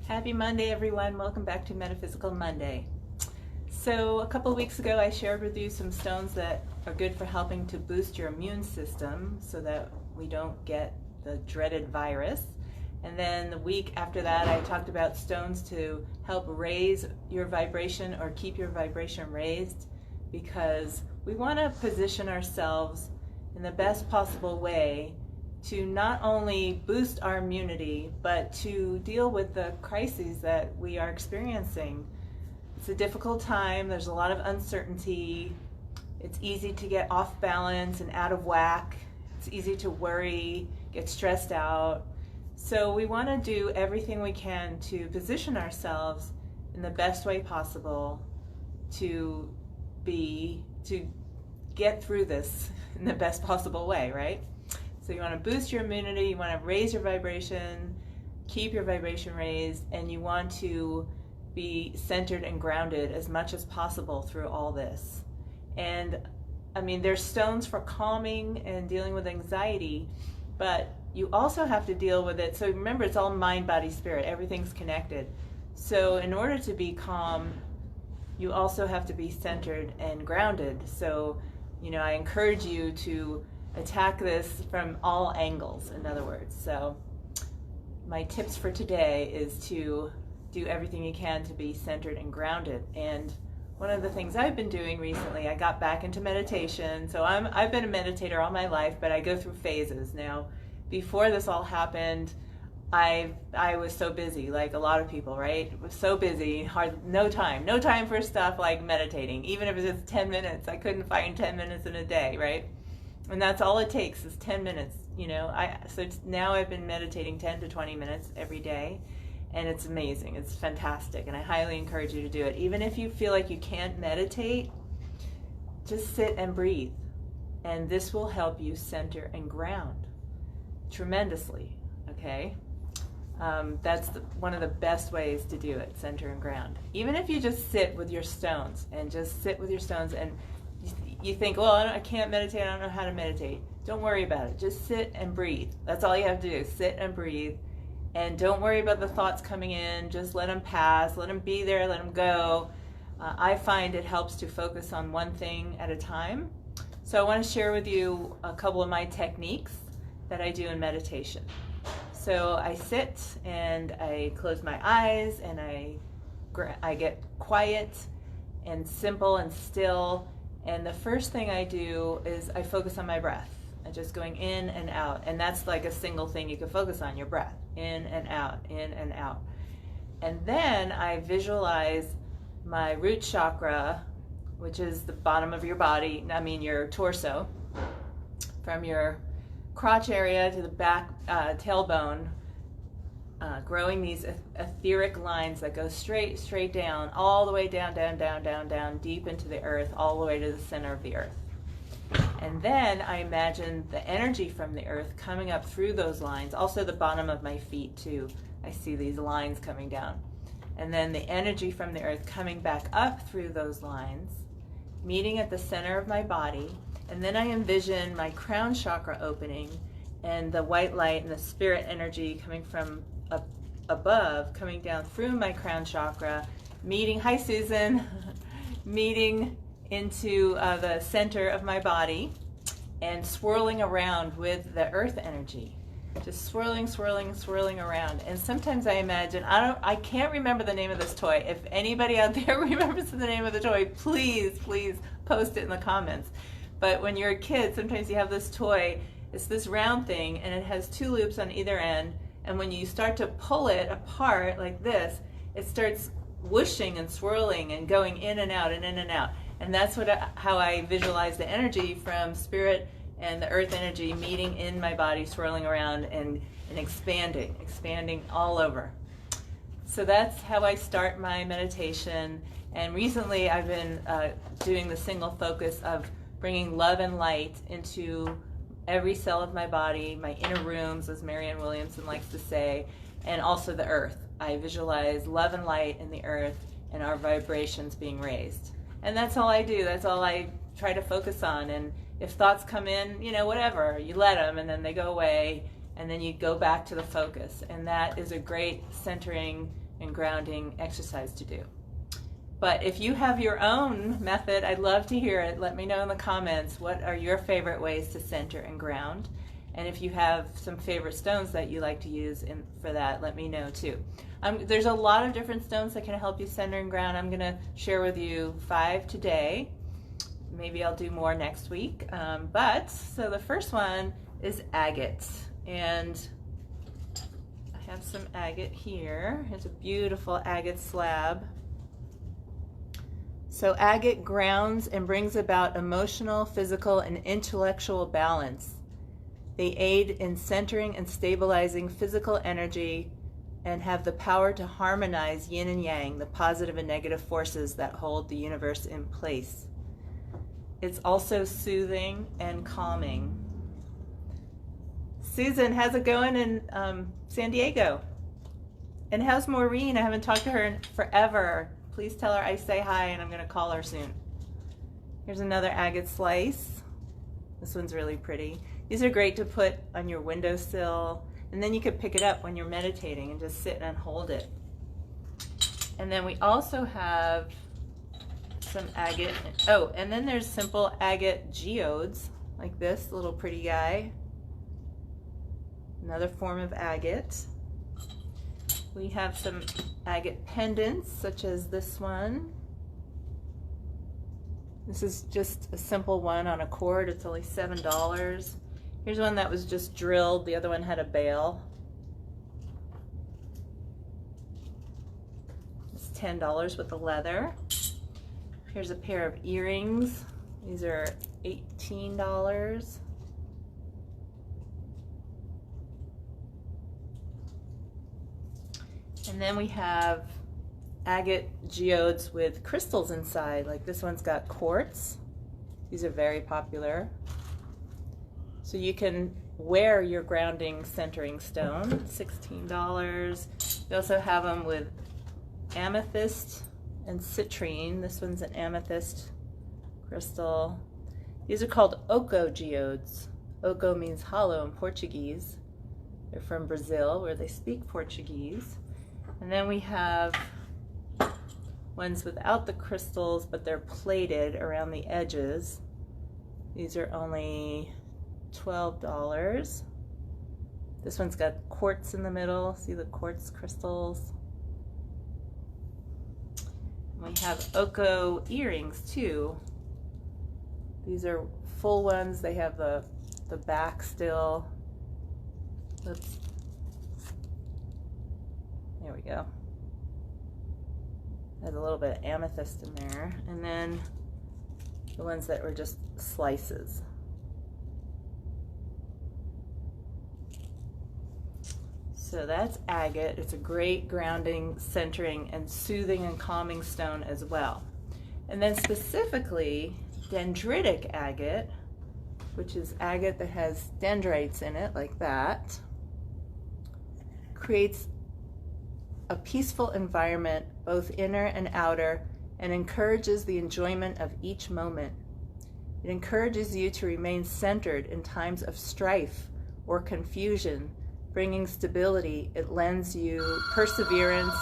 Happy Monday, everyone. Welcome back to Metaphysical Monday. So a couple of weeks ago, I shared with you some stones that are good for helping to boost your immune system so that we don't get the dreaded virus. And then the week after that, I talked about stones to help raise your vibration or keep your vibration raised, because we want to position ourselves in the best possible way to not only boost our immunity, but to deal with the crises that we are experiencing. It's a difficult time. There's a lot of uncertainty. It's easy to get off balance and out of whack. It's easy to worry, get stressed out. So we want to do everything we can to position ourselves in the best way possible to get through this in the best possible way, right? So you want to boost your immunity, you want to raise your vibration, keep your vibration raised, and you want to be centered and grounded as much as possible through all this. And I mean, there's stones for calming and dealing with anxiety, but you also have to deal with it. So remember, it's all mind, body, spirit. Everything's connected. So in order to be calm, you also have to be centered and grounded. So, I encourage you to attack this from all angles, in other words. So my tips for today is to do everything you can to be centered and grounded. And one of the things I've been doing recently, I got back into meditation. So I've been a meditator all my life, but I go through phases. Now, before this all happened, I was so busy, like a lot of people, right? Was so busy, no time for stuff like meditating. Even if it's just 10 minutes, I couldn't find 10 minutes in a day, right? And that's all it takes is 10 minutes, So now I've been meditating 10 to 20 minutes every day, and it's amazing. It's fantastic, and I highly encourage you to do it. Even if you feel like you can't meditate, just sit and breathe, and this will help you center and ground tremendously, okay? That's one of the best ways to do it, center and ground. Even if you just sit with your stones, and you think, well, I can't meditate, I don't know how to meditate. Don't worry about it. Just sit and breathe. That's all you have to do, sit and breathe. And don't worry about the thoughts coming in. Just let them pass, let them be there, let them go. I find it helps to focus on one thing at a time. So I want to share with you a couple of my techniques that I do in meditation. So I sit and I close my eyes and I get quiet and simple and still. And the first thing I do is I focus on my breath. I'm just going in and out. And that's like a single thing you can focus on, your breath. In and out, in and out. And then I visualize my root chakra, which is the bottom of your body, your torso, from your crotch area to the back tailbone, growing these etheric lines that go straight down, all the way down, deep into the earth, all the way to the center of the earth. And then I imagine the energy from the earth coming up through those lines, also the bottom of my feet too. I see these lines coming down. And then the energy from the earth coming back up through those lines, meeting at the center of my body. And then I envision my crown chakra opening and the white light and the spirit energy coming from above, coming down through my crown chakra, meeting, hi Susan, meeting into the center of my body and swirling around with the earth energy. Just swirling around. And sometimes I imagine, I can't remember the name of this toy. If anybody out there remembers the name of the toy, please post it in the comments. But when you're a kid, sometimes you have this toy, it's this round thing, and it has two loops on either end, and when you start to pull it apart like this, it starts whooshing and swirling and going in and out and in and out. And that's how I visualize the energy from spirit and the earth energy meeting in my body, swirling around and expanding all over. So that's how I start my meditation. And recently I've been doing the single focus of bringing love and light into every cell of my body, my inner rooms, as Marianne Williamson likes to say, and also the earth. I visualize love and light in the earth and our vibrations being raised. And that's all I do. That's all I try to focus on. And if thoughts come in, whatever, you let them and then they go away and then you go back to the focus. And that is a great centering and grounding exercise to do. But if you have your own method, I'd love to hear it. Let me know in the comments, what are your favorite ways to center and ground? And if you have some favorite stones that you like to use for that, let me know too. There's a lot of different stones that can help you center and ground. I'm going to share with you 5 today. Maybe I'll do more next week. So the first one is agates. And I have some agate here. Here's a beautiful agate slab. So agate grounds and brings about emotional, physical, and intellectual balance. They aid in centering and stabilizing physical energy and have the power to harmonize yin and yang, the positive and negative forces that hold the universe in place. It's also soothing and calming. Susan, how's it going in San Diego? And how's Maureen? I haven't talked to her in forever. Please tell her I say hi, and I'm going to call her soon. Here's another agate slice. This one's really pretty. These are great to put on your windowsill, and then you could pick it up when you're meditating and just sit and hold it. And then we also have some agate. Oh, and then there's simple agate geodes, like this little pretty guy. Another form of agate. We have some agate pendants, such as this one. This is just a simple one on a cord. It's only $7. Here's one that was just drilled. The other one had a bail. It's $10 with the leather. Here's a pair of earrings. These are $18. And then we have agate geodes with crystals inside. Like this one's got quartz. These are very popular. So you can wear your grounding centering stone, $16. We also have them with amethyst and citrine. This one's an amethyst crystal. These are called oco geodes. Oco means hollow in Portuguese. They're from Brazil, where they speak Portuguese. And then we have ones without the crystals, but they're plated around the edges. These are only $12. This one's got quartz in the middle. See the quartz crystals? We have oco earrings too. These are full ones. They have the back still. There we go. There's a little bit of amethyst in there. And then the ones that were just slices. So that's agate. It's a great grounding, centering, and soothing and calming stone as well. And then specifically, dendritic agate, which is agate that has dendrites in it, like that, creates a peaceful environment, both inner and outer, and encourages the enjoyment of each moment. It encourages you to remain centered in times of strife or confusion, bringing stability. It lends you perseverance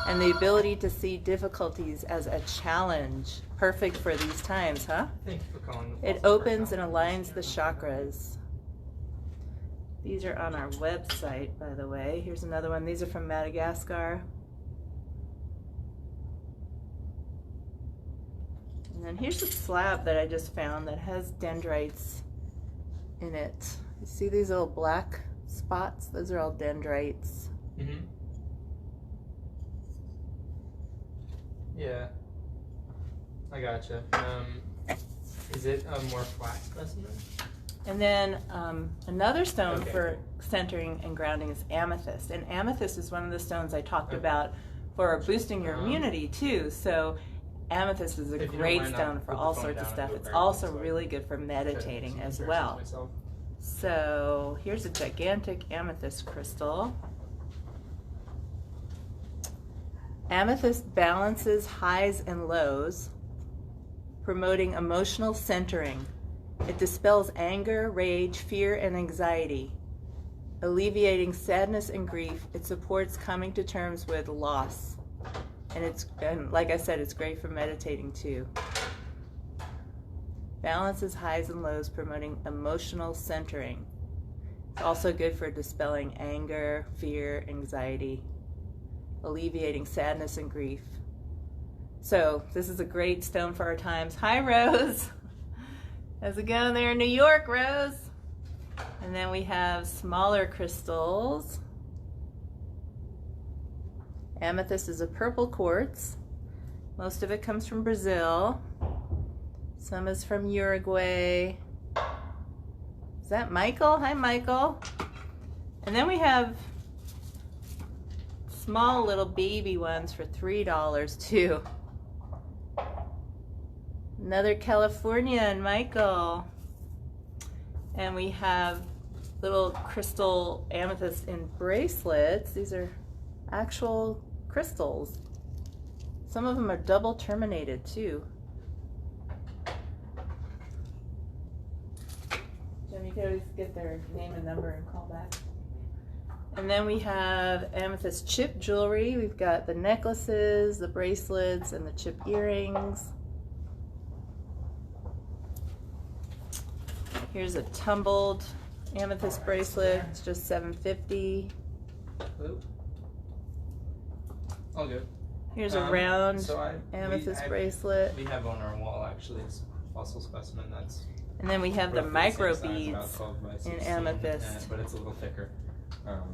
and the ability to see difficulties as a challenge. Perfect for these times, huh? Thank you for calling. It opens and aligns the chakras. These are on our website, by the way. Here's another one. These are from Madagascar. And then here's a slab that I just found that has dendrites in it. You see these little black spots? Those are all dendrites. Mm-hmm. Yeah, I gotcha. Is it a more flat specimen? And then another stone for centering and grounding is amethyst. And amethyst is one of the stones I talked about for boosting your immunity too. So amethyst is a great stone for all sorts of stuff. It's also really good for meditating as well. So here's a gigantic amethyst crystal. Amethyst balances highs and lows, promoting emotional centering. It dispels anger, rage, fear, and anxiety. alleviating sadness and grief. It supports coming to terms with loss. And like I said, it's great for meditating too. Balances highs and lows, promoting emotional centering. It's also good for dispelling anger, fear, anxiety, alleviating sadness and grief. So this is a great stone for our times. Hi, Rose. How's it going there in New York, Rose? And then we have smaller crystals. Amethyst is a purple quartz. Most of it comes from Brazil. Some is from Uruguay. Is that Michael? Hi, Michael. And then we have small little baby ones for $3 too. Another Californian, Michael. And we have little crystal amethyst in bracelets. These are actual crystals. Some of them are double terminated too. Jim, you can always get their name and number and call back. And then we have amethyst chip jewelry. We've got the necklaces, the bracelets, and the chip earrings. Here's a tumbled amethyst bracelet. It's just $7.50. All good. Here's a round so amethyst bracelet. We have on our wall actually this fossil specimen that's. And then we have the micro beads in 16, amethyst. but it's a little thicker.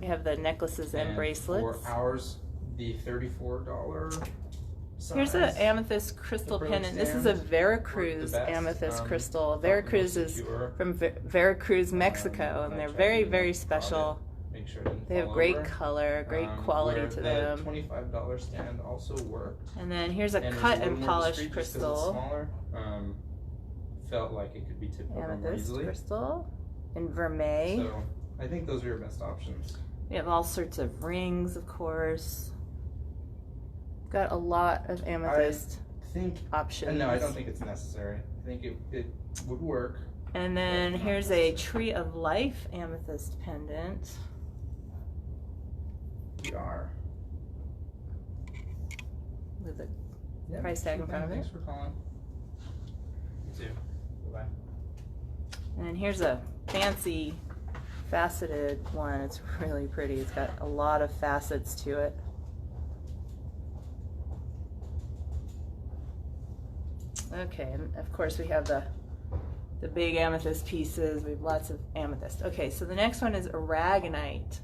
We have the necklaces and bracelets. For ours, the $34 size. Here's an amethyst crystal pendant. This is a Veracruz amethyst crystal. Veracruz is from Veracruz, Mexico, and they're very, very special. Make sure it didn't They have fall great over. color, great quality where to the them. $25 stand also worked. And then here's a And it's cut little and more polished discreet just 'cause crystal. it's smaller. Felt like it could be tipped over more Amethyst easily. crystal in vermeil. So I think those are your best options. We have all sorts of rings, of course. Got a lot of amethyst options. No, I don't think it's necessary. I think it would work. And then here's a Tree of Life amethyst pendant. We are. With a price tag in front of it. Thanks for calling. You too. Bye-bye. And then here's a fancy faceted one. It's really pretty. It's got a lot of facets to it. Okay, and of course we have the big amethyst pieces. We have lots of amethyst. Okay, so the next one is aragonite.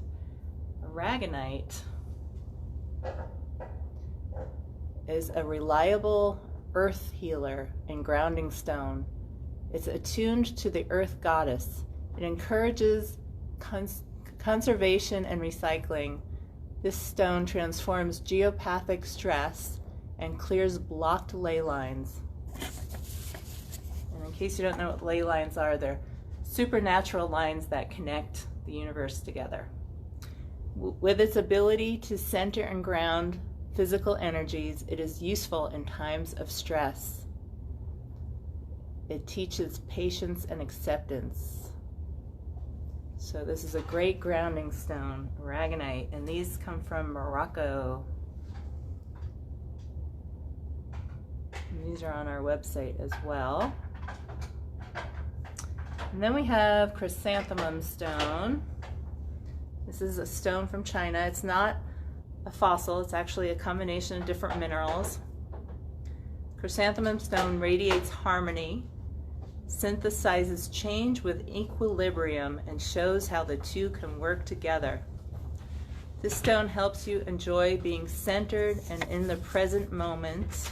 Aragonite is a reliable earth healer and grounding stone. It's attuned to the earth goddess. It encourages conservation and recycling. This stone transforms geopathic stress and clears blocked ley lines. And in case you don't know what ley lines are, they're supernatural lines that connect the universe together. With its ability to center and ground physical energies, it is useful in times of stress. It teaches patience and acceptance. So this is a great grounding stone, aragonite, and these come from Morocco. And these are on our website as well. And then we have chrysanthemum stone. This is a stone from China. It's not a fossil, it's actually a combination of different minerals. Chrysanthemum stone radiates harmony, synthesizes change with equilibrium, and shows how the two can work together. This stone helps you enjoy being centered and in the present moment,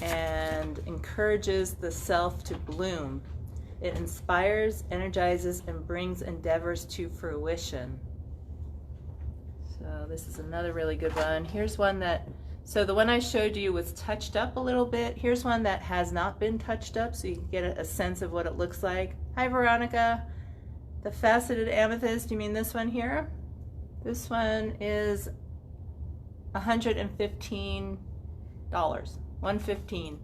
and encourages the self to bloom. It inspires, energizes, and brings endeavors to fruition. So this is another really good one. Here's one that, so the one I showed you was touched up a little bit. Here's one that has not been touched up, so you can get a sense of what it looks like. Hi, Veronica. The faceted amethyst, you mean this one here? This one is $115. $115.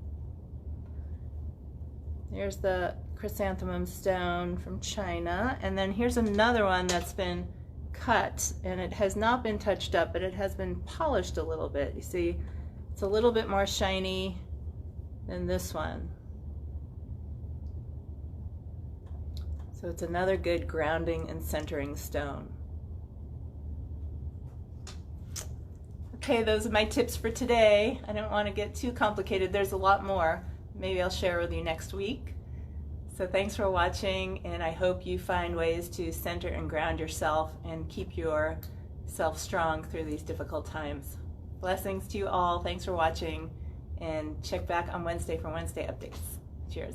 Here's the chrysanthemum stone from China. And then here's another one that's been cut, and it has not been touched up, but it has been polished a little bit. You see, it's a little bit more shiny than this one. So it's another good grounding and centering stone. Okay, those are my tips for today. I don't want to get too complicated. There's a lot more. Maybe I'll share with you next week. So thanks for watching, and I hope you find ways to center and ground yourself and keep yourself strong through these difficult times. Blessings to you all. Thanks for watching, and check back on Wednesday for Wednesday updates. Cheers.